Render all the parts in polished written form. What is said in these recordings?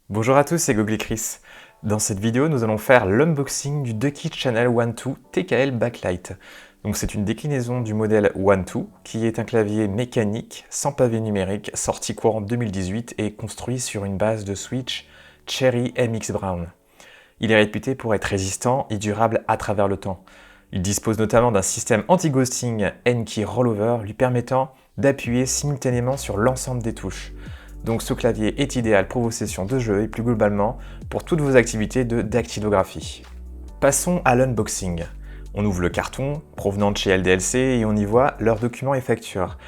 Bonjour à tous, c'est Gogly Chris. Dans cette vidéo, nous allons faire l'unboxing du Ducky Channel One 2 TKL Backlight. Donc c'est une déclinaison du modèle One 2 qui est un clavier mécanique sans pavé numérique sorti courant 2018 et construit sur une base de switch Cherry MX Brown. Il est réputé pour être résistant et durable à travers le temps. Il dispose notamment d'un système anti-ghosting N-Key Rollover lui permettant d'appuyer simultanément sur l'ensemble des touches. Donc ce clavier est idéal pour vos sessions de jeu et plus globalement pour toutes vos activités de dactylographie. Passons à l'unboxing. On ouvre le carton provenant de chez LDLC et on y voit leurs documents et factures.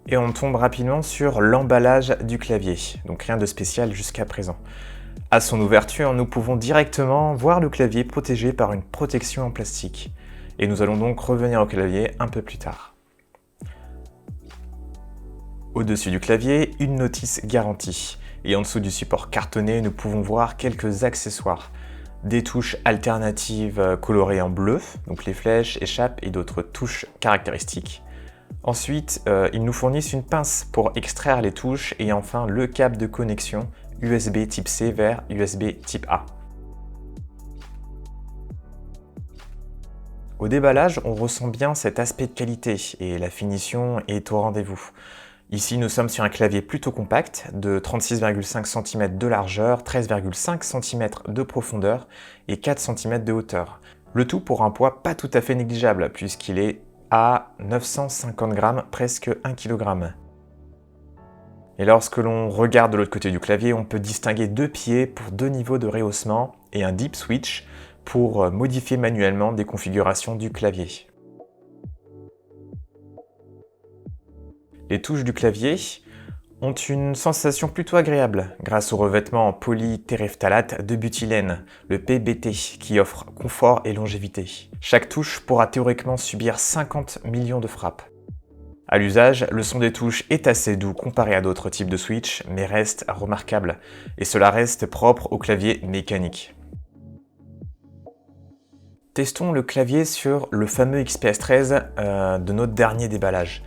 Et on tombe rapidement sur l'emballage du clavier, donc rien de spécial jusqu'à présent. À son ouverture, nous pouvons directement voir le clavier protégé par une protection en plastique. Et nous allons donc revenir au clavier un peu plus tard. Au-dessus du clavier, une notice garantie. Et en dessous du support cartonné, nous pouvons voir quelques accessoires. Des touches alternatives colorées en bleu, donc les flèches, échappes et d'autres touches caractéristiques. Ensuite, ils nous fournissent une pince pour extraire les touches et enfin le câble de connexion USB type C vers USB type A. Au déballage, on ressent bien cet aspect de qualité et la finition est au rendez-vous. Ici, nous sommes sur un clavier plutôt compact de 36,5 cm de largeur, 13,5 cm de profondeur et 4 cm de hauteur. Le tout pour un poids pas tout à fait négligeable puisqu'il est à 950 g, presque 1 kg. Et lorsque l'on regarde de l'autre côté du clavier, on peut distinguer deux pieds pour deux niveaux de rehaussement et un deep switch pour modifier manuellement des configurations du clavier. Les touches du clavier ont une sensation plutôt agréable grâce au revêtement en polytéréphtalate de butylène, le PBT, qui offre confort et longévité. Chaque touche pourra théoriquement subir 50 millions de frappes. À l'usage, le son des touches est assez doux comparé à d'autres types de switch, mais reste remarquable, et cela reste propre au clavier mécanique. Testons le clavier sur le fameux XPS 13 de notre dernier déballage.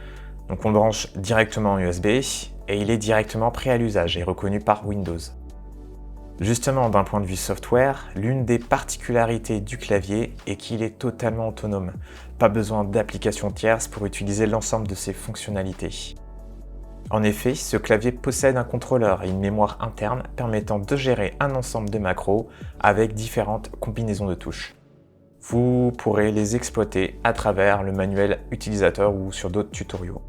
Donc on le branche directement en USB et il est directement prêt à l'usage et reconnu par Windows. Justement, d'un point de vue software, l'une des particularités du claviet est qu'il est totalement autonome. Pas besoin d'applications tierces pour utiliser l'ensemble de ses fonctionnalités. En effet, ce clavier possède un contrôleur et une mémoire interne permettant de gérer un ensemble de macros avec différentes combinaisons de touches. Vous pourrez les exploiter à travers le manuel utilisateur ou sur d'autres tutoriaux.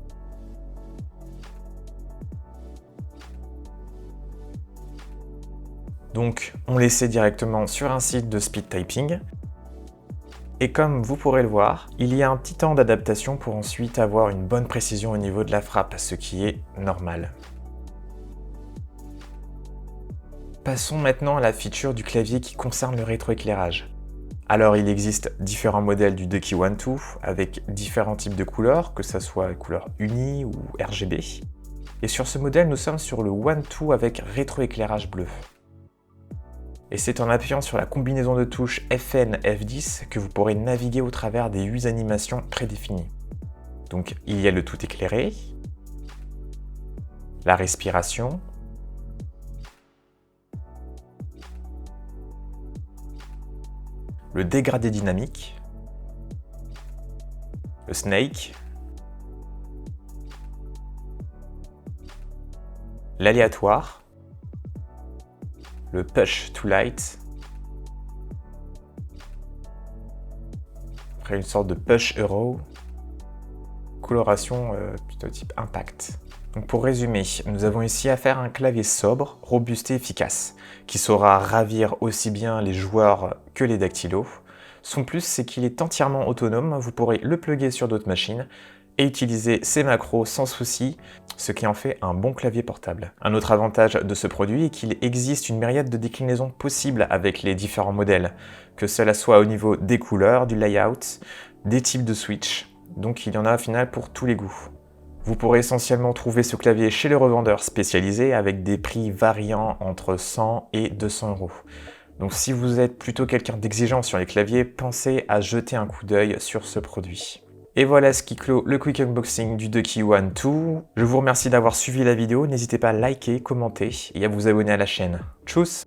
Donc, on l'essaie directement sur un site de speed typing. Et comme vous pourrez le voir, il y a un petit temps d'adaptation pour ensuite avoir une bonne précision au niveau de la frappe, ce qui est normal. Passons maintenant à la feature du clavier qui concerne le rétroéclairage. Alors il existe différents modèles du Ducky One 2 avec différents types de couleurs, que ce soit couleur uni ou RGB. Et sur ce modèle, nous sommes sur le One 2 avec rétroéclairage bleu. Et c'est en appuyant sur la combinaison de touches FN F10 que vous pourrez naviguer au travers des 8 animations prédéfinies. Donc il y a le tout éclairé, la respiration, le dégradé dynamique, le snake, l'aléatoire, le push to light, après une sorte de push euro, coloration plutôt type impact. Donc pour résumer, nous avons ici affaire à un clavier sobre, robuste et efficace, qui saura ravir aussi bien les joueurs que les dactylos. Son plus, c'est qu'il est entièrement autonome, vous pourrez le plugger sur d'autres machines et utiliser ses macros sans souci, ce qui en fait un bon clavier portable. Un autre avantage de ce produit est qu'il existe une myriade de déclinaisons possibles avec les différents modèles, que cela soit au niveau des couleurs, du layout, des types de switch, donc il y en a au final pour tous les goûts. Vous pourrez essentiellement trouver ce clavier chez les revendeurs spécialisés avec des prix variant entre 100 et 200 €. Donc si vous êtes plutôt quelqu'un d'exigeant sur les claviers, pensez à jeter un coup d'œil sur ce produit. Et voilà ce qui clôt le quick unboxing du Ducky One 2. Je vous remercie d'avoir suivi la vidéo, n'hésitez pas à liker, commenter et à vous abonner à la chaîne. Tchuss!